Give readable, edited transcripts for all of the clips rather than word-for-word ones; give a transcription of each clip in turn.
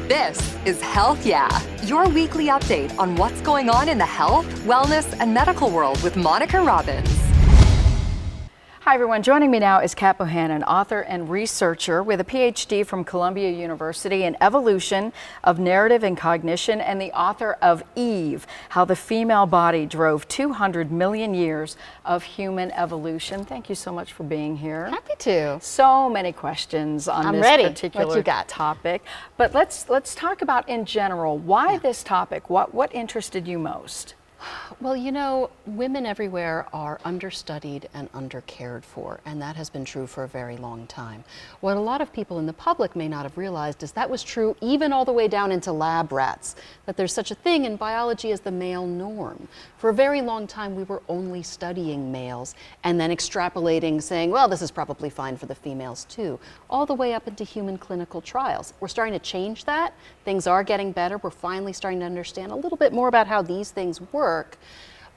This is Health Yeah, your weekly update on what's going on in the health, wellness, and medical world with Monica Robbins. Hi everyone, joining me now is Kat Bohannon, author and researcher with a Ph.D. from Columbia University in evolution of narrative and cognition, and the author of Eve, How the Female Body Drove 200 Million Years of Human Evolution. Thank you so much for being here. Happy to. So many questions on this particular topic, but let's talk about in general, why this topic? What interested you most? Well, you know, women everywhere are understudied and undercared for, and that has been true for a very long time. What a lot of people in the public may not have realized is that was true even all the way down into lab rats, that there's such a thing in biology as the male norm. For a very long time, we were only studying males and then extrapolating, saying, well, this is probably fine for the females too, all the way up into human clinical trials. We're starting to change that. Things are getting better. We're finally starting to understand a little bit more about how these things work.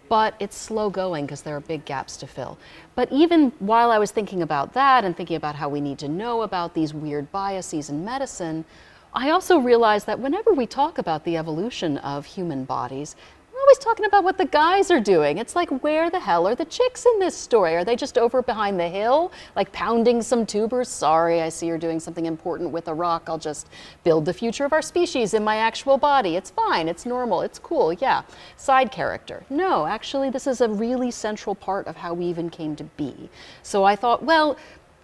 But it's slow going because there are big gaps to fill. But even while I was thinking about that and thinking about how we need to know about these weird biases in medicine, I also realized that whenever we talk about the evolution of human bodies, we're always talking about what the guys are doing. It's like, where the hell are the chicks in this story? Are they just over behind the hill, like pounding some tubers? Sorry, I see you're doing something important with a rock. I'll just build the future of our species in my actual body. It's fine, it's normal, it's cool, yeah. Side character. No, actually, this is a really central part of how we even came to be. So I thought, well,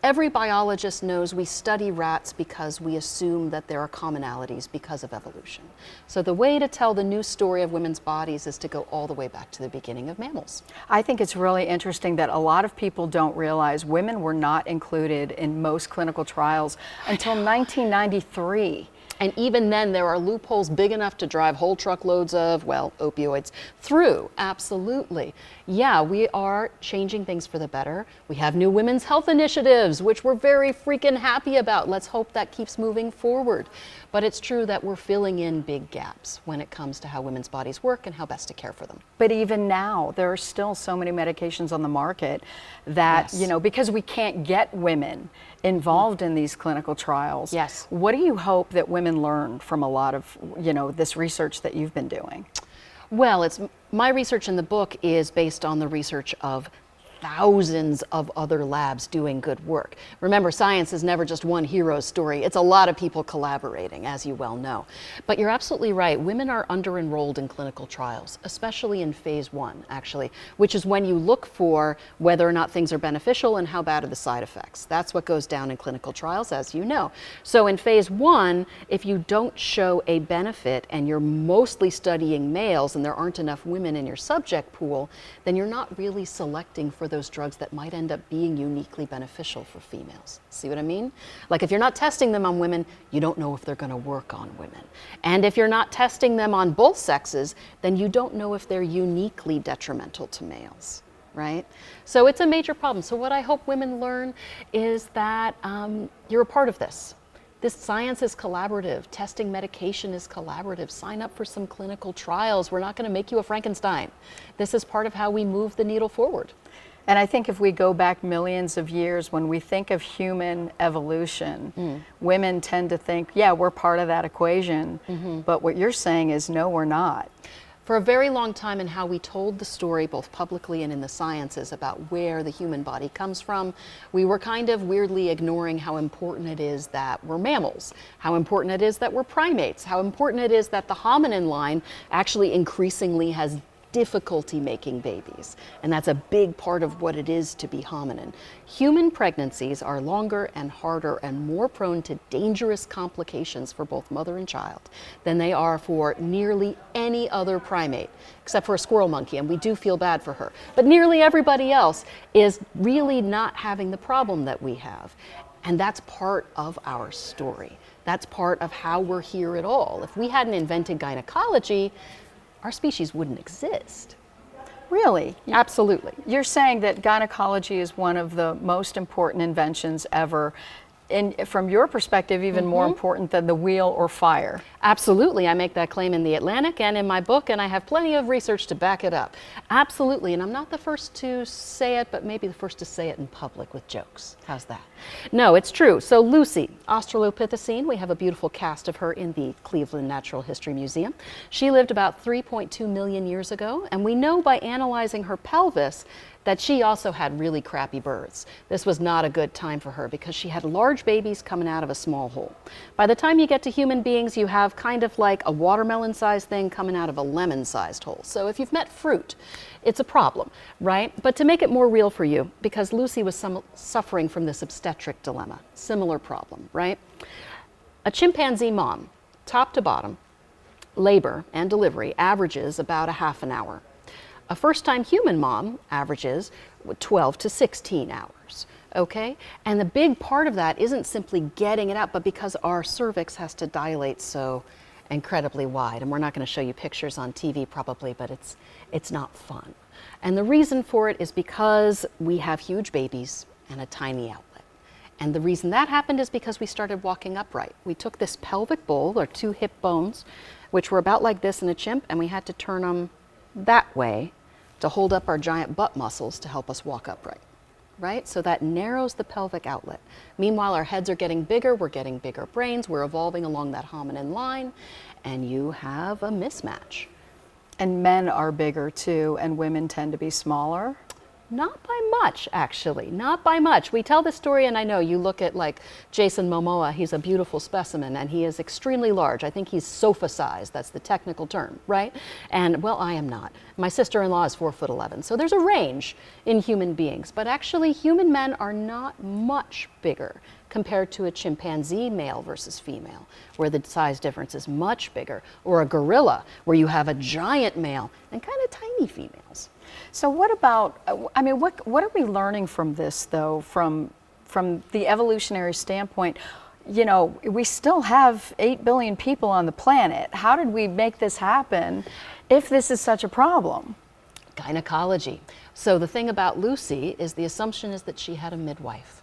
every biologist knows we study rats because we assume that there are commonalities because of evolution. So the way to tell the new story of women's bodies is to go all the way back to the beginning of mammals. I think it's really interesting that a lot of people don't realize women were not included in most clinical trials until 1993. And even then, there are loopholes big enough to drive whole truckloads of, well, opioids through. Absolutely. Yeah, we are changing things for the better. We have new women's health initiatives, which we're very freaking happy about. Let's hope that keeps moving forward. But it's true that we're filling in big gaps when it comes to how women's bodies work and how best to care for them. But even now, there are still so many medications on the market that, you know, because we can't get women involved in these clinical trials. Yes. What do you hope that women learn from a lot of, you know, this research that you've been doing? Well, my research in the book is based on the research of thousands of other labs doing good work. Remember, science is never just one hero's story. It's a lot of people collaborating, as you well know. But you're absolutely right. Women are under-enrolled in clinical trials, especially in phase 1, actually, which is when you look for whether or not things are beneficial and how bad are the side effects. That's what goes down in clinical trials, as you know. So in phase 1, if you don't show a benefit and you're mostly studying males and there aren't enough women in your subject pool, then you're not really selecting for those drugs that might end up being uniquely beneficial for females. See what I mean? Like, if you're not testing them on women, you don't know if they're going to work on women. And if you're not testing them on both sexes, then you don't know if they're uniquely detrimental to males, right? So it's a major problem. So what I hope women learn is that you're a part of this. This science is collaborative. Testing medication is collaborative. Sign up for some clinical trials. We're not going to make you a Frankenstein. This is part of how we move the needle forward. And I think if we go back millions of years, when we think of human evolution, women tend to think, yeah, we're part of that equation. But what you're saying is, no, we're not. For a very long time, in how we told the story, both publicly and in the sciences, about where the human body comes from, we were kind of weirdly ignoring how important it is that we're mammals, how important it is that we're primates, how important it is that the hominin line actually increasingly has difficulty making babies. And that's a big part of what it is to be hominin. Human pregnancies are longer and harder and more prone to dangerous complications for both mother and child than they are for nearly any other primate, except for a squirrel monkey, and we do feel bad for her. But nearly everybody else is really not having the problem that we have. And that's part of our story. That's part of how we're here at all. If we hadn't invented gynecology, our species wouldn't exist. Really? Absolutely. You're saying that gynecology is one of the most important inventions ever. from your perspective, even more important than the wheel or fire. Absolutely. I make that claim in The Atlantic and in my book, and I have plenty of research to back it up. Absolutely. And I'm not the first to say it, but maybe the first to say it in public with jokes. How's that? No, it's true. So Lucy, Australopithecine, we have a beautiful cast of her in the Cleveland Natural History Museum. She lived about 3.2 million years ago, and we know by analyzing her pelvis that she also had really crappy births. This was not a good time for her because she had large babies coming out of a small hole. By the time you get to human beings, you have kind of like a watermelon-sized thing coming out of a lemon-sized hole. So if you've met fruit, it's a problem, right? But to make it more real for you, because Lucy was suffering from this obstetric dilemma, similar problem, right? A chimpanzee mom, top to bottom, labor and delivery averages about a half an hour. A first-time human mom averages 12 to 16 hours, okay? And the big part of that isn't simply getting it out, but because our cervix has to dilate so incredibly wide. And we're not going to show you pictures on TV probably, but it's not fun. And the reason for it is because we have huge babies and a tiny outlet. And the reason that happened is because we started walking upright. We took this pelvic bowl, or two hip bones, which were about like this in a chimp, and we had to turn them that way to hold up our giant butt muscles to help us walk upright, right? So that narrows the pelvic outlet. Meanwhile, our heads are getting bigger, we're getting bigger brains, we're evolving along that hominin line, and you have a mismatch. And men are bigger too, and women tend to be smaller? Not by much, actually, not by much. We tell this story, and I know you look at like Jason Momoa, he's a beautiful specimen, and he is extremely large. I think he's sofa-sized, that's the technical term, right? And, well, I am not. My sister-in-law is 4'11", so there's a range in human beings, but actually human men are not much bigger compared to a chimpanzee male versus female, where the size difference is much bigger, or a gorilla, where you have a giant male and kind of tiny females. So what about, I mean, what are we learning from this, though, from the evolutionary standpoint? You know, we still have 8 billion people on the planet. How did we make this happen if this is such a problem? Gynecology. So the thing about Lucy is the assumption is that she had a midwife.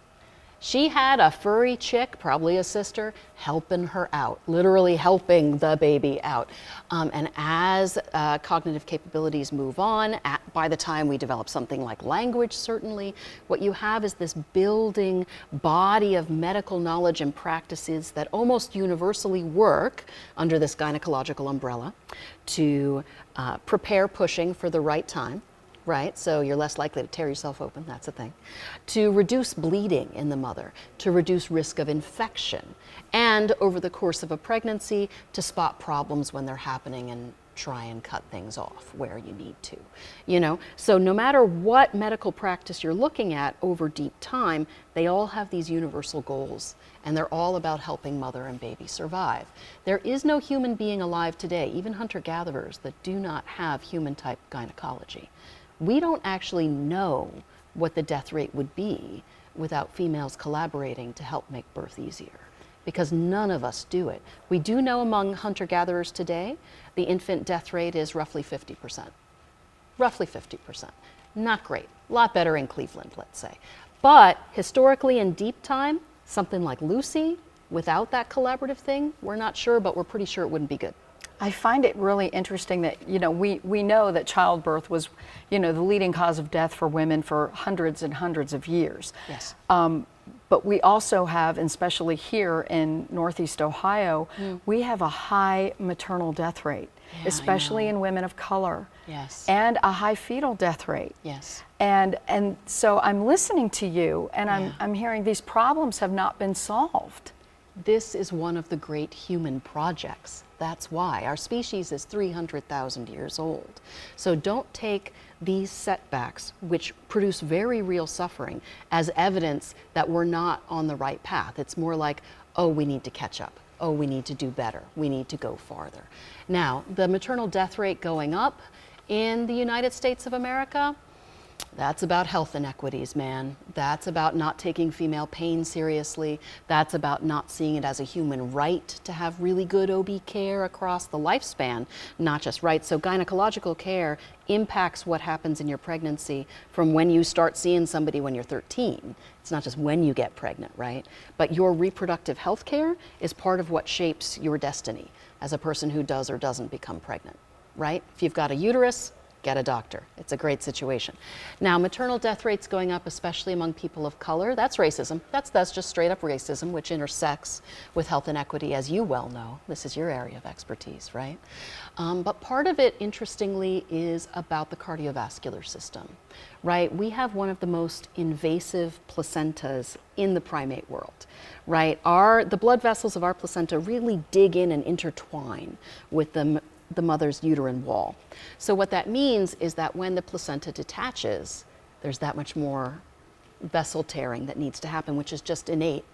She had a furry chick, probably a sister, helping her out, literally helping the baby out. And as cognitive capabilities move on, by the time we develop something like language, certainly, what you have is this building body of medical knowledge and practices that almost universally work under this gynecological umbrella to prepare pushing for the right time. Right, so you're less likely to tear yourself open, that's a thing. To reduce bleeding in the mother, to reduce risk of infection, and over the course of a pregnancy, to spot problems when they're happening and try and cut things off where you need to. You know, so no matter what medical practice you're looking at over deep time, they all have these universal goals, and they're all about helping mother and baby survive. There is no human being alive today, even hunter-gatherers, that do not have human-type gynecology. We don't actually know what the death rate would be without females collaborating to help make birth easier, because none of us do it. We do know among hunter-gatherers today, the infant death rate is roughly 50%. Roughly 50%. Not great. A lot better in Cleveland, let's say. But historically in deep time, something like Lucy, without that collaborative thing, we're not sure, but we're pretty sure it wouldn't be good. I find it really interesting that, you know, we know that childbirth was, you know, the leading cause of death for women for hundreds and hundreds of years. Yes. But we also have, and especially here in Northeast Ohio, we have a high maternal death rate, especially in women of color. Yes. And a high fetal death rate. Yes. And so I'm listening to you, and I'm hearing these problems have not been solved. This is one of the great human projects. That's why. Our species is 300,000 years old. So don't take these setbacks, which produce very real suffering, as evidence that we're not on the right path. It's more like, oh, we need to catch up. Oh, we need to do better. We need to go farther. Now, the maternal death rate going up in the United States of America, That's about health inequities, man. That's about not taking female pain seriously. That's about not seeing it as a human right to have really good OB care across the lifespan, not just rights. So gynecological care impacts what happens in your pregnancy from when you start seeing somebody when you're 13. It's not just when you get pregnant, right? But your reproductive health care is part of what shapes your destiny as a person who does or doesn't become pregnant, right? If you've got a uterus, get a doctor. It's a great situation. Now, maternal death rates going up, especially among people of color, that's racism. That's just straight up racism, which intersects with health inequity, as you well know. This is your area of expertise, right? But part of it, interestingly, is about the cardiovascular system, right? We have one of the most invasive placentas in the primate world, right? The blood vessels of our placenta really dig in and intertwine with the mother's uterine wall. So what that means is that when the placenta detaches, there's that much more vessel tearing that needs to happen, which is just innate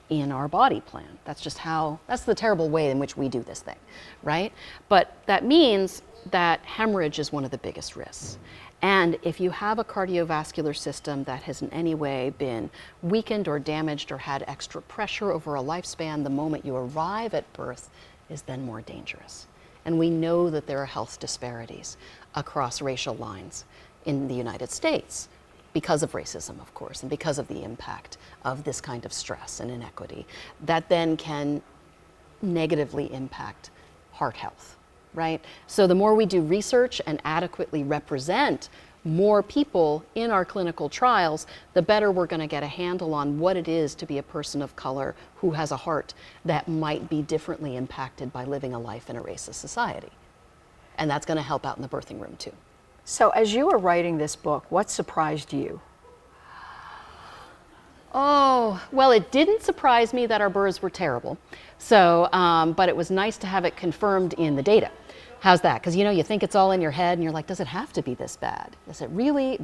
in our body plan. That's the terrible way in which we do this thing, right? But that means that hemorrhage is one of the biggest risks. And if you have a cardiovascular system that has in any way been weakened or damaged or had extra pressure over a lifespan, the moment you arrive at birth is then more dangerous. And we know that there are health disparities across racial lines in the United States because of racism, of course, and because of the impact of this kind of stress and inequity that then can negatively impact heart health, right? So the more we do research and adequately represent more people in our clinical trials, the better we're going to get a handle on what it is to be a person of color who has a heart that might be differently impacted by living a life in a racist society. And that's going to help out in the birthing room too. So as you were writing this book, what surprised you? Oh, well, it didn't surprise me that our births were terrible. So, but it was nice to have it confirmed in the data. How's that? Because you think it's all in your head and you're like, does it have to be this bad? Is it really?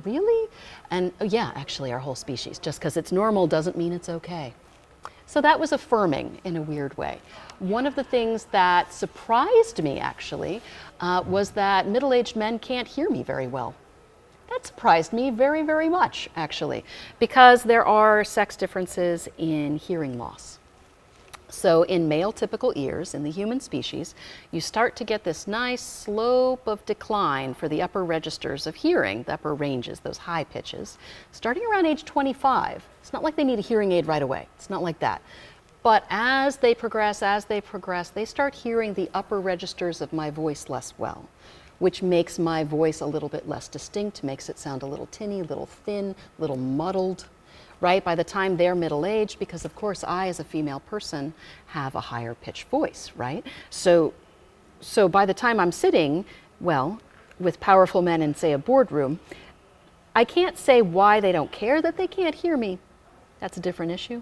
And yeah, actually our whole species, just because it's normal doesn't mean it's okay. So that was affirming in a weird way. One of the things that surprised me actually was that middle-aged men can't hear me very well. That surprised me very, very much actually, because there are sex differences in hearing loss. So in male typical ears in the human species, you start to get this nice slope of decline for the upper registers of hearing, the upper ranges, those high pitches, starting around age 25. It's not like they need a hearing aid right away. It's not like that. But as they progress, they start hearing the upper registers of my voice less well, which makes my voice a little bit less distinct, makes it sound a little tinny, a little thin, a little muddled. Right, by the time they're middle-aged, because of course I, as a female person, have a higher pitched voice, right? So by the time I'm sitting, well, with powerful men in, say, a boardroom, I can't say why they don't care that they can't hear me. That's a different issue.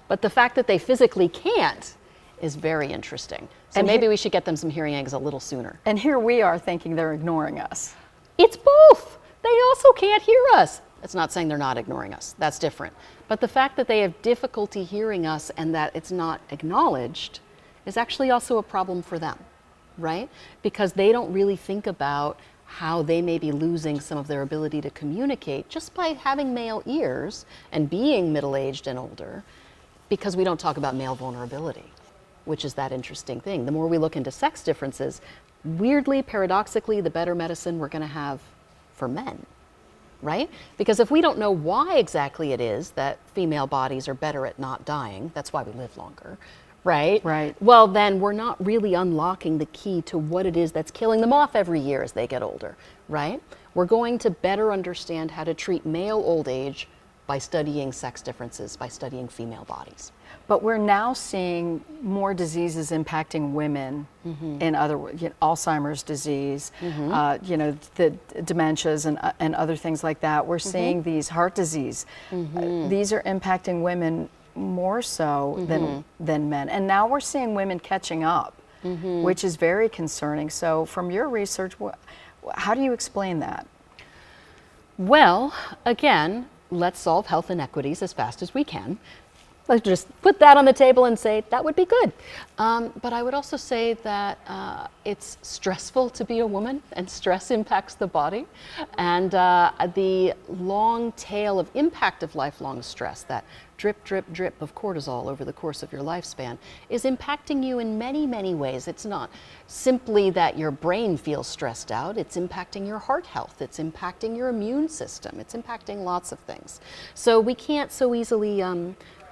But the fact that they physically can't is very interesting. So and maybe we should get them some hearing aids a little sooner. And here we are thinking they're ignoring us. It's both. They also can't hear us. It's not saying they're not ignoring us. That's different. But the fact that they have difficulty hearing us and that it's not acknowledged is actually also a problem for them, right? Because they don't really think about how they may be losing some of their ability to communicate just by having male ears and being middle-aged and older, because we don't talk about male vulnerability, which is that interesting thing. The more we look into sex differences, weirdly, paradoxically, the better medicine we're going to have for men. Right? Because if we don't know why exactly it is that female bodies are better at not dying, that's why we live longer, right? Right. Well, then we're not really unlocking the key to what it is that's killing them off every year as they get older, right? We're going to better understand how to treat male old age by studying sex differences, by studying female bodies. But we're now seeing more diseases impacting women, in other words, Alzheimer's disease, the dementias and other things like that. We're seeing these heart disease. These are impacting women more so than men. And now we're seeing women catching up, which is very concerning. So from your research, how do you explain that? Well, again, let's solve health inequities as fast as we can. Let's just put that on the table and say that would be good. But I would also say that it's stressful to be a woman, and stress impacts the body. And the long tail of impact of lifelong stress, that drip, drip, drip of cortisol over the course of your lifespan, is impacting you in many, many ways. It's not simply that your brain feels stressed out, it's impacting your heart health, it's impacting your immune system, it's impacting lots of things. So we can't so easily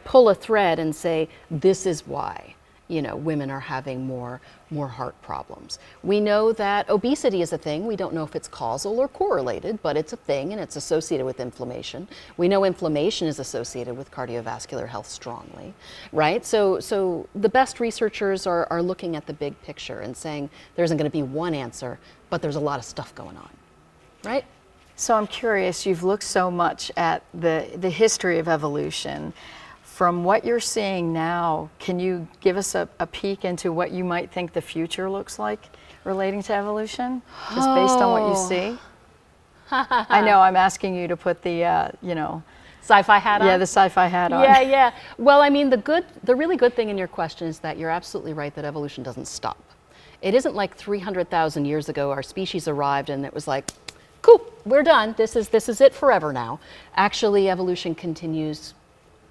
pull a thread and say, this is why, you know, women are having more heart problems. We know that obesity is a thing. We don't know if it's causal or correlated, but it's a thing and it's associated with inflammation. We know inflammation is associated with cardiovascular health strongly, right? So the best researchers are looking at the big picture and saying there isn't going to be one answer, but there's a lot of stuff going on, right? So I'm curious, you've looked so much at the history of evolution. From what you're seeing now, can you give us a peek into what you might think the future looks like relating to evolution, just based on what you see? I know I'm asking you to put the, you know, sci-fi hat on? Yeah, the sci-fi hat on. Yeah. Well, I mean, the really good thing in your question is that you're absolutely right that evolution doesn't stop. It isn't like 300,000 years ago our species arrived and it was like, cool, we're done. This is it forever now. Actually, evolution continues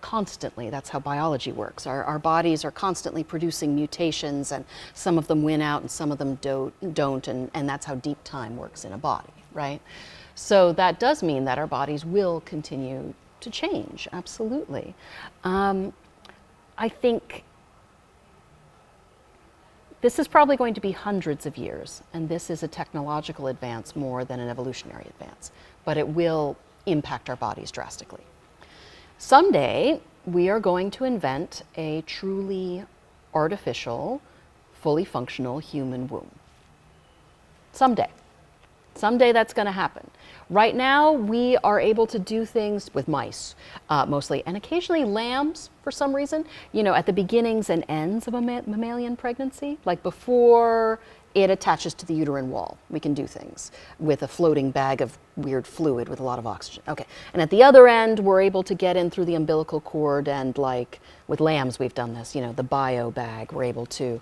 constantly. That's how biology works. Our bodies are constantly producing mutations, and some of them win out and some of them don't, and that's how deep time works in a body, right? So that does mean that our bodies will continue to change, absolutely. I think this is probably going to be hundreds of years, and this is a technological advance more than an evolutionary advance, but it will impact our bodies drastically. Someday, we are going to invent a truly artificial, fully functional human womb. Someday. Someday that's going to happen. Right now, we are able to do things with mice, mostly, and occasionally lambs, for some reason, you know, at the beginnings and ends of a mammalian pregnancy, like before it attaches to the uterine wall. We can do things with a floating bag of weird fluid with a lot of oxygen. Okay, and at the other end, we're able to get in through the umbilical cord, and like with lambs, we've done this, you know, the bio bag, we're able to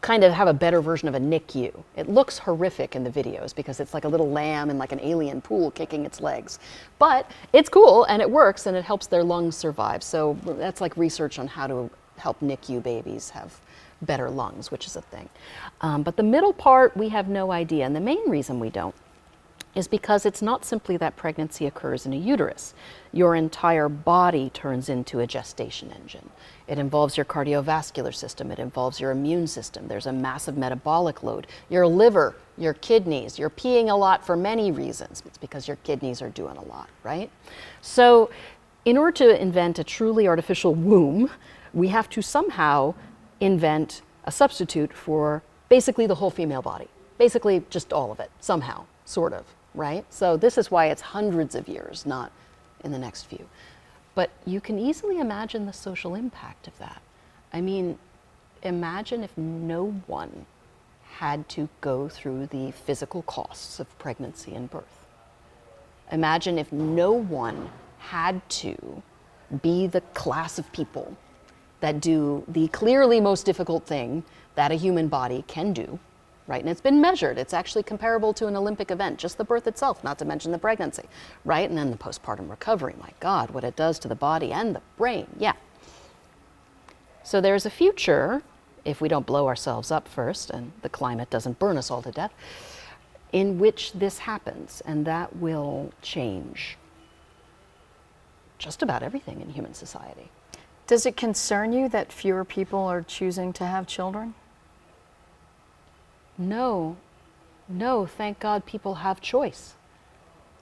kind of have a better version of a NICU. It looks horrific in the videos because it's like a little lamb in like an alien pool kicking its legs. But it's cool and it works and it helps their lungs survive. So that's like research on how to help NICU babies have better lungs, which is a thing. But the middle part, we have no idea. And the main reason we don't is because it's not simply that pregnancy occurs in a uterus. Your entire body turns into a gestation engine. It involves your cardiovascular system. It involves your immune system. There's a massive metabolic load. Your liver, your kidneys. You're peeing a lot for many reasons. It's because your kidneys are doing a lot, right? So in order to invent a truly artificial womb, we have to somehow invent a substitute for basically the whole female body. Basically just all of it, somehow, sort of, right? So this is why it's hundreds of years, not in the next few. But you can easily imagine the social impact of that. I mean, imagine if no one had to go through the physical costs of pregnancy and birth. Imagine if no one had to be the class of people that do the clearly most difficult thing that a human body can do, right? And it's been measured. It's actually comparable to an Olympic event, just the birth itself, not to mention the pregnancy, right? And then the postpartum recovery, my God, what it does to the body and the brain, yeah. So there's a future, if we don't blow ourselves up first and the climate doesn't burn us all to death, in which this happens, and that will change just about everything in human society. Does it concern you that fewer people are choosing to have children? No, thank God people have choice.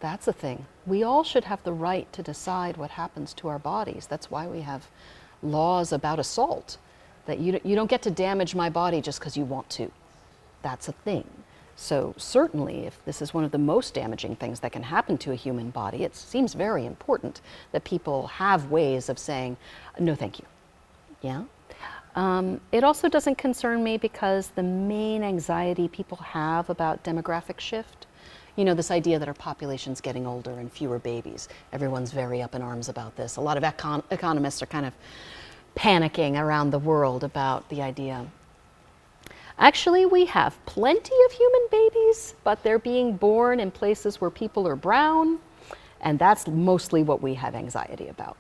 That's the thing. We all should have the right to decide what happens to our bodies. That's why we have laws about assault, that you don't get to damage my body just because you want to. That's a thing. So certainly, if this is one of the most damaging things that can happen to a human body, it seems very important that people have ways of saying, no, thank you. Yeah? It also doesn't concern me because the main anxiety people have about demographic shift, you know, this idea that our population's getting older and fewer babies. Everyone's very up in arms about this. A lot of economists are kind of panicking around the world about the idea. Actually, we have plenty of human babies, but they're being born in places where people are brown, and that's mostly what we have anxiety about,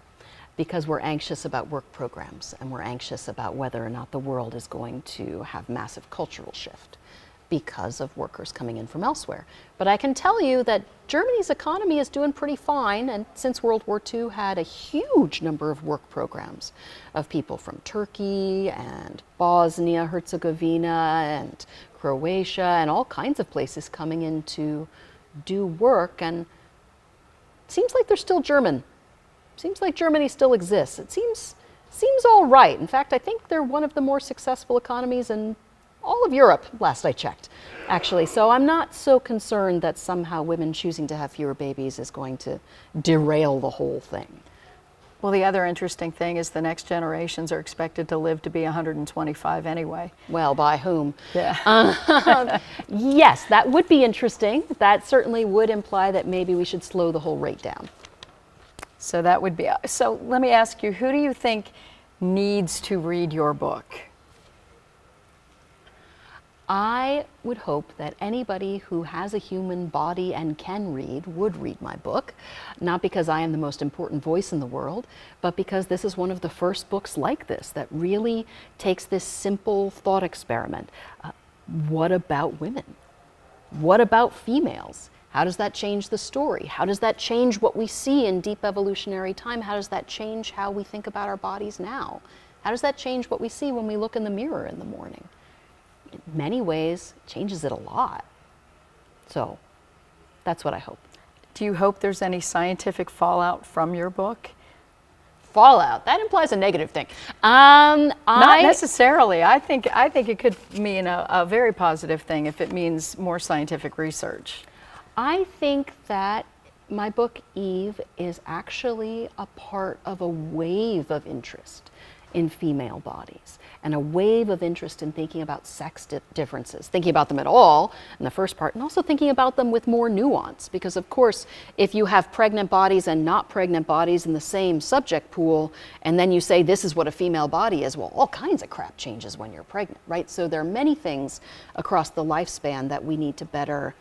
because we're anxious about work programs, and we're anxious about whether or not the world is going to have massive cultural shift because of workers coming in from elsewhere. But I can tell you that Germany's economy is doing pretty fine, and since World War II had a huge number of work programs of people from Turkey and Bosnia, Herzegovina and Croatia and all kinds of places coming in to do work, and it seems like they're still German. Seems like Germany still exists. It seems all right. In fact, I think they're one of the more successful economies in all of Europe, last I checked, actually. So I'm not so concerned that somehow women choosing to have fewer babies is going to derail the whole thing. Well, the other interesting thing is the next generations are expected to live to be 125 anyway. Well, by whom? Yeah. Yes, that would be interesting. That certainly would imply that maybe we should slow the whole rate down. So that would be, so let me ask you, who do you think needs to read your book? I would hope that anybody who has a human body and can read would read my book, not because I am the most important voice in the world, but because this is one of the first books like this that really takes this simple thought experiment. What about women? What about females? How does that change the story? How does that change what we see in deep evolutionary time? How does that change how we think about our bodies now? How does that change what we see when we look in the mirror in the morning? In many ways, it changes it a lot. So that's what I hope. Do you hope there's any scientific fallout from your book? Fallout, that implies a negative thing. Not necessarily. I think it could mean a very positive thing if it means more scientific research. I think that my book, Eve, is actually a part of a wave of interest in female bodies, and a wave of interest in thinking about sex differences, thinking about them at all in the first part, and also thinking about them with more nuance. Because of course, if you have pregnant bodies and not pregnant bodies in the same subject pool, and then you say this is what a female body is, well, all kinds of crap changes when you're pregnant, right? So there are many things across the lifespan that we need to better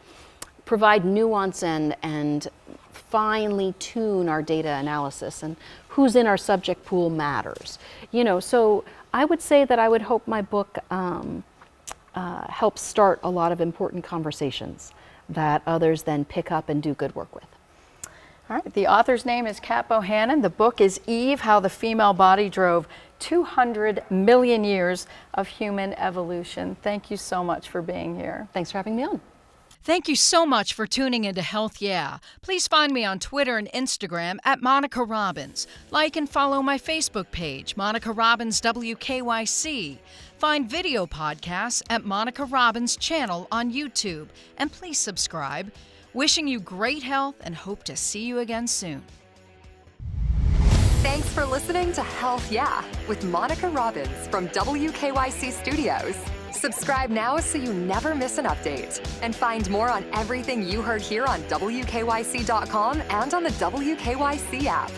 provide nuance and finely tune our data analysis, and who's in our subject pool matters. You know, so I would say that I would hope my book helps start a lot of important conversations that others then pick up and do good work with. All right, the author's name is Kat Bohannon. The book is Eve, How the Female Body Drove 200 Million Years of Human Evolution. Thank you so much for being here. Thanks for having me on. Thank you so much for tuning into Health Yeah. Please find me on Twitter and Instagram at Monica Robbins. Like and follow my Facebook page, Monica Robbins WKYC. Find video podcasts at Monica Robbins channel on YouTube. And please subscribe. Wishing you great health and hope to see you again soon. Thanks for listening to Health Yeah with Monica Robbins from WKYC Studios. Subscribe now so you never miss an update. And find more on everything you heard here on WKYC.com and on the WKYC app.